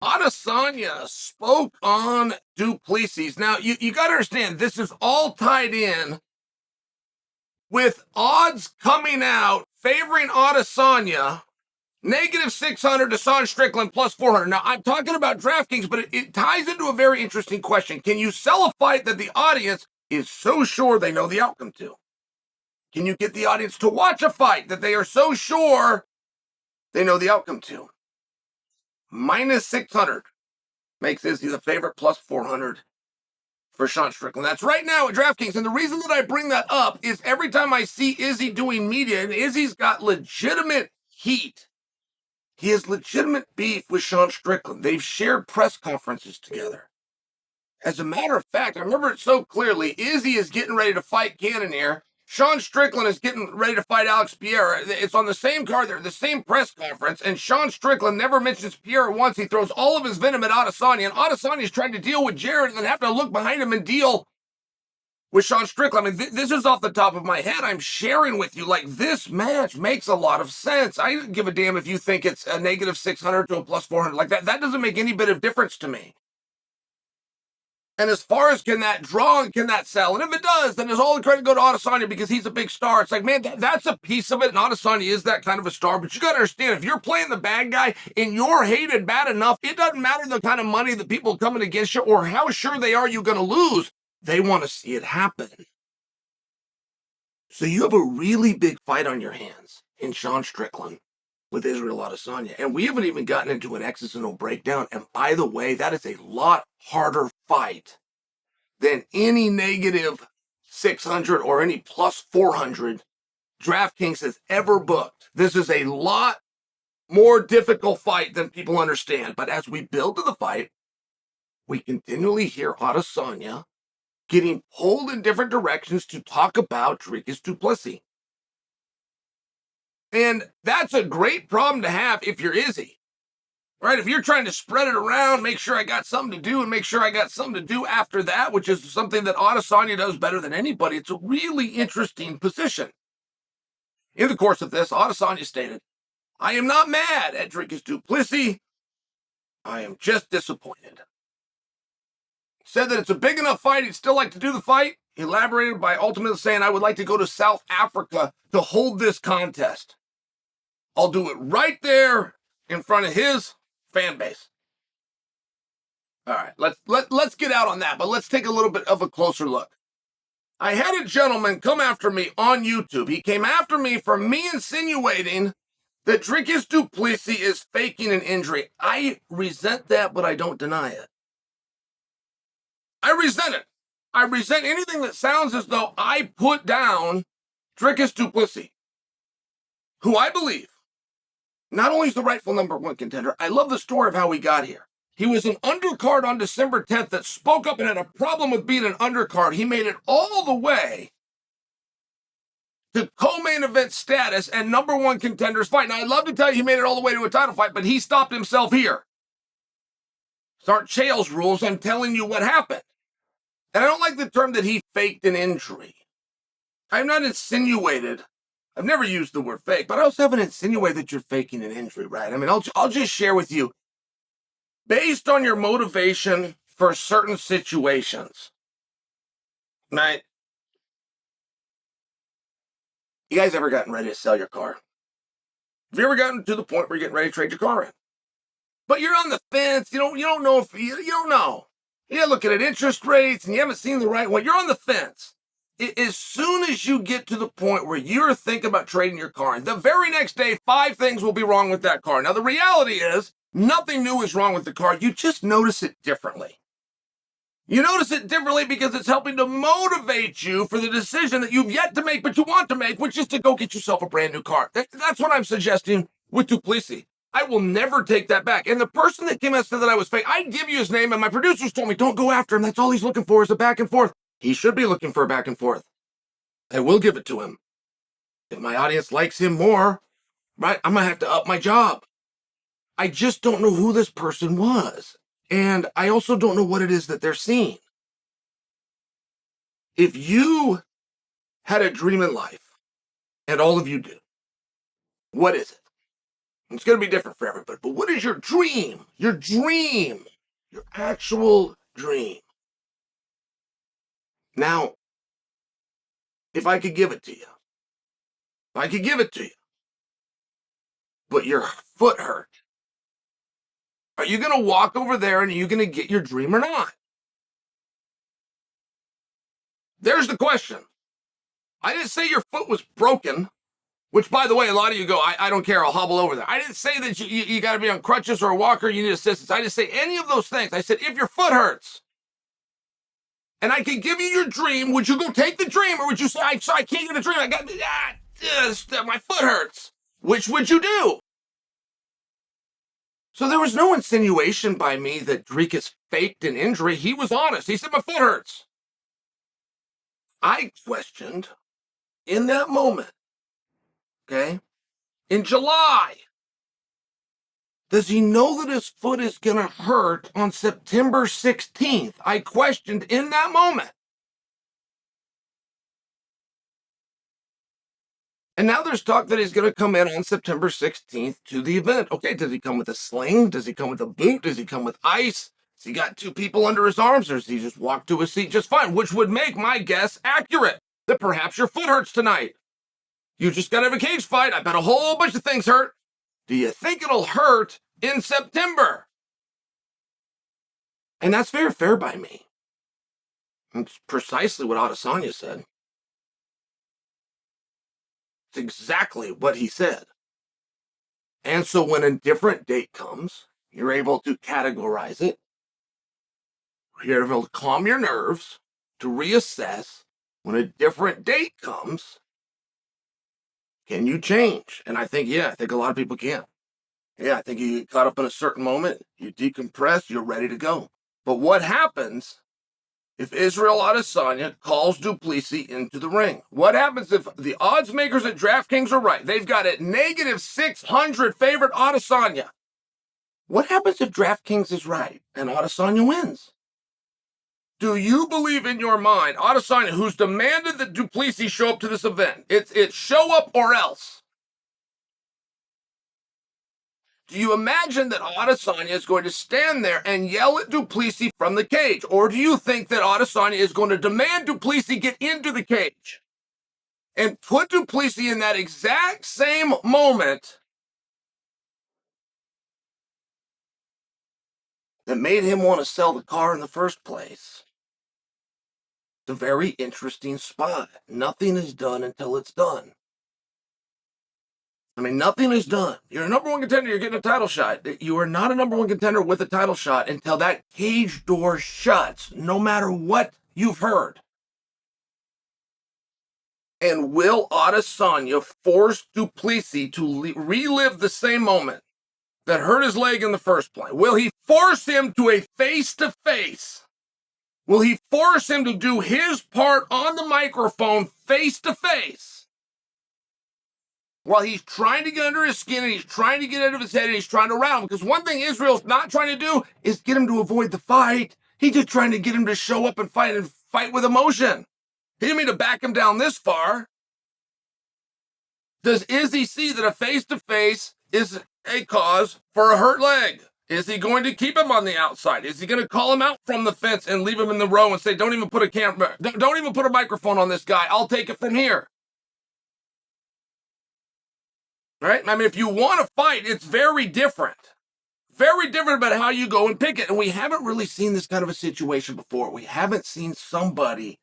Adesanya spoke on Du Plessis. Now, you got to understand, this is all tied in with odds coming out favoring Adesanya, -600 to Strickland plus 400. Now, I'm talking about DraftKings, but it ties into a very interesting question. Can you sell a fight that the audience is so sure they know the outcome to? Can you get the audience to watch a fight that they are so sure they know the outcome to? -600 makes Izzy the favorite, plus 400 for Sean Strickland. That's right now at DraftKings. And the reason that I bring that up is every time I see Izzy doing media, and Izzy's got legitimate heat. He has legitimate beef with Sean Strickland. They've shared press conferences together. As a matter of fact, I remember it so clearly. Izzy is getting ready to fight Cannonier. Sean Strickland is getting ready to fight Alex Pereira. It's on the same card there, the same press conference, and Sean Strickland never mentions Pereira once. He throws all of his venom at Adesanya, and Adesanya is trying to deal with Jared and then have to look behind him and deal with Sean Strickland. I mean, this is off the top of my head. I'm sharing with you, like, this match makes a lot of sense. I don't give a damn if you think it's a -600 to a plus 400. Like, that doesn't make any bit of difference to me. And as far as can that draw and can that sell? And if it does, then there's all the credit go to Adesanya because he's a big star. It's like, man, that's a piece of it, and Adesanya is that kind of a star. But you got to understand, if you're playing the bad guy and you're hated bad enough, it doesn't matter the kind of money that people coming against you or how sure they are you're going to lose. They want to see it happen. So you have a really big fight on your hands in Sean Strickland with Israel Adesanya. And we haven't even gotten into an X's and O breakdown. And by the way, that is a lot harder fight than any -600 or any plus 400 DraftKings has ever booked. This is a lot more difficult fight than people understand. But as we build to the fight, we continually hear Adesanya getting pulled in different directions to talk about Dricus Du Plessis. And that's a great problem to have if you're Izzy, right? If you're trying to spread it around, make sure I got something to do and make sure I got something to do after that, which is something that Adesanya does better than anybody. It's a really interesting position. In the course of this, Adesanya stated, "I am not mad at Dricus Du Plessis. I am just disappointed." Said that it's a big enough fight, he'd still like to do the fight. He elaborated by ultimately saying, "I would like to go to South Africa to hold this contest. I'll do it right there in front of his fan base." All right, let's get out on that, but let's take a little bit of a closer look. I had a gentleman come after me on YouTube. He came after me for me insinuating that Dricus Du Plessis is faking an injury. I resent that, but I don't deny it. I resent it. I resent anything that sounds as though I put down Dricus Du Plessis, who I believe not only is the rightful #1 contender, I love the story of how he got here. He was an undercard on December 10th that spoke up and had a problem with being an undercard. He made it all the way to co-main event status and #1 contenders fight. Now, I'd love to tell you he made it all the way to a title fight, but he stopped himself here. These aren't Chael's rules. I'm telling you what happened. And I don't like the term that he faked an injury. I've not insinuated, I've never used the word fake, but I also haven't insinuated that you're faking an injury, right? I mean, I'll just share with you, based on your motivation for certain situations, right? You guys ever gotten ready to sell your car? Have you ever gotten to the point where you're getting ready to trade your car in? But you're on the fence, you don't know if you don't know. You're looking at interest rates and you haven't seen the right one. You're on the fence. As soon as you get to the point where you're thinking about trading your car, the very next day, 5 things will be wrong with that car. Now, the reality is nothing new is wrong with the car. You just notice it differently. You notice it differently because it's helping to motivate you for the decision that you've yet to make, but you want to make, which is to go get yourself a brand new car. That's what I'm suggesting with Du Plessis. I will never take that back. And the person that came and said that I was fake, I'd give you his name, and my producers told me, don't go after him. That's all he's looking for is a back and forth. He should be looking for a back and forth. I will give it to him. If my audience likes him more, right, I'm going to have to up my job. I just don't know who this person was. And I also don't know what it is that they're seeing. If you had a dream in life, and all of you do, what is it? It's going to be different for everybody. But what is your dream? Your dream. Your actual dream. Now, if I could give it to you. If I could give it to you. But your foot hurt. Are you going to walk over there and are you going to get your dream or not? There's the question. I didn't say your foot was broken, which, by the way, a lot of you go, I don't care, I'll hobble over there. I didn't say that you got to be on crutches or a walker, you need assistance. I didn't say any of those things. I said, if your foot hurts and I can give you your dream, would you go take the dream or would you say, I can't get a dream, my foot hurts? Which would you do? So there was no insinuation by me that Dricus faked an injury. He was honest. He said, my foot hurts. I questioned in that moment, okay, in July, does he know that his foot is going to hurt on September 16th? I questioned in that moment. And now there's talk that he's going to come in on September 16th to the event. Okay, does he come with a sling? Does he come with a boot? Does he come with ice? Has he got two people under his arms, or does he just walk to his seat just fine? Which would make my guess accurate, that perhaps your foot hurts tonight. You just got to have a cage fight. I bet a whole bunch of things hurt. Do you think it'll hurt in September? And that's very fair by me. It's precisely what Adesanya said. It's exactly what he said. And so when a different date comes, you're able to categorize it. You're able to calm your nerves, to reassess. When a different date comes, can you change? And I think a lot of people can. Yeah, I think you get caught up in a certain moment, you decompress, you're ready to go. But what happens if Israel Adesanya calls Du Plessis into the ring? What happens if the odds makers at DraftKings are right? They've got it -600 favorite Adesanya. What happens if DraftKings is right and Adesanya wins? Do you believe in your mind, Adesanya, who's demanded that Du Plessis show up to this event, it's show up or else? Do you imagine that Adesanya is going to stand there and yell at Du Plessis from the cage? Or do you think that Adesanya is going to demand Du Plessis get into the cage and put Du Plessis in that exact same moment that made him want to sell the car in the first place? It's a very interesting spot. Nothing is done until it's done. I mean, nothing is done. You're a number one contender, you're getting a title shot. You are not a number one contender with a title shot until that cage door shuts, no matter what you've heard. And will Adesanya force Du Plessis to relive the same moment that hurt his leg in the first place? Will he force him to a face-to-face? Will he force him to do his part on the microphone face-to-face? While he's trying to get under his skin and he's trying to get out of his head and he's trying to rattle him. Because one thing Israel's not trying to do is get him to avoid the fight. He's just trying to get him to show up and fight with emotion. He didn't mean to back him down this far. Does Izzy see that a face-to-face is a cause for a hurt leg? Is he going to keep him on the outside? Is he going to call him out from the fence and leave him in the row and say, don't even put a microphone on this guy. I'll take it from here. Right? I mean, if you want to fight, it's very different. Very different about how you go and pick it. And we haven't really seen this kind of a situation before. We haven't seen somebody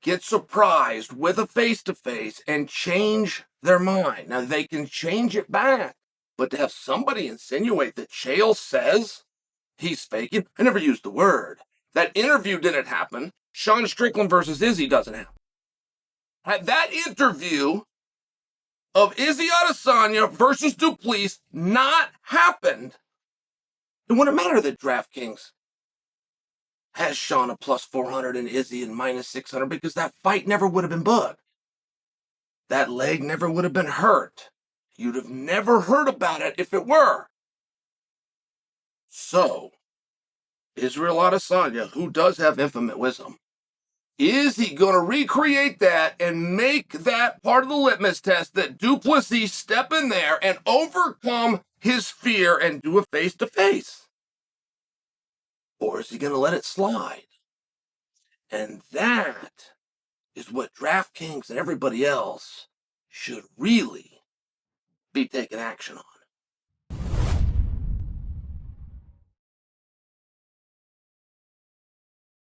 get surprised with a face-to-face and change their mind. Now, they can change it back. But to have somebody insinuate that Chael says he's faking, I never used the word. That interview didn't happen. Sean Strickland versus Izzy doesn't happen. Had that interview of Izzy Adesanya versus Du Plessis not happened, it wouldn't matter that DraftKings has Sean a +400 and Izzy in -600 because that fight never would have been booked. That leg never would have been hurt. You'd have never heard about it if it were. So, Israel Adesanya, who does have infinite wisdom, is he going to recreate that and make that part of the litmus test that Du Plessis step in there and overcome his fear and do a face-to-face? Or is he going to let it slide? And that is what DraftKings and everybody else should really be taking action on.